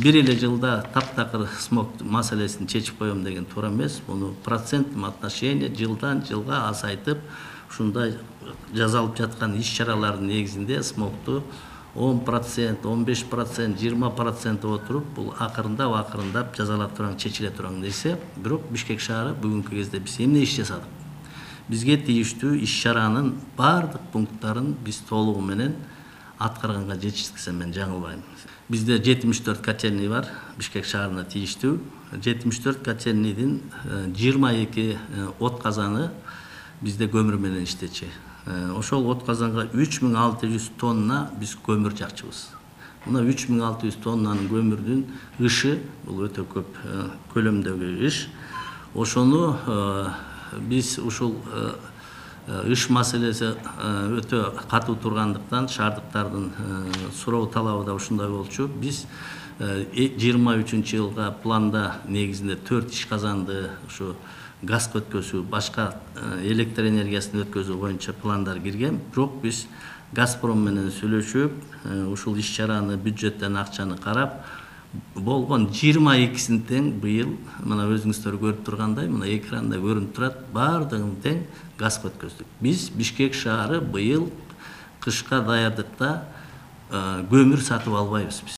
бир эле жылда таптакыр смог маселесин чечип коем деген туура эмес. Муну процентный отношение жылдан жылга азайтып, ушундай жасалып жаткан иш-чаралардын негизинде смогту 10%, 15%, 20% отуруп, бул акырындап жазалап турган, чечиле турган нерсе. Бирок Бишкек шаары бүгүнкү кезде биз эмне иш жасадык? Бизге тийиштүү иш-чаранын бардык пункттарын биз толугу менен аткарганга жетиштиксем мен жаңылбайм. Бизде 74 котельный бар, Бишкек шаарына тийиштүү. 74 котельныйдын 22 от казаны бизде көмүр менен иштечи. Ошол от казанга 3600 тонна биз көмүр жакчыбыз. Мына 3600 тоннанын көмүрдүн ышы, бул өтө көп көлөмдөгү иш. Ошону биз ушул ыш маселеси өтө катуу тургандыктан, шаардыктардын суроо талабы да ушундай болчу. Биз 23-жылга планда негизинде 4 иш казанды ушу газ өткөзүү, башка электр энергиясын өткөзүү боюнча пландар кирген. Бирок биз Газпром менен сүйлөшүп, ушул иш-чараны бюджеттен акчаны карап, болгон 22-син тең быйыл, мына өзүңүздөр көрүп тургандай, мына экранда көрүнүп турат, бардыгын тең газ өткөздүк. Биз Бишкек шаары быйыл кышка даярдыкта көмүр сатып албайбыз биз.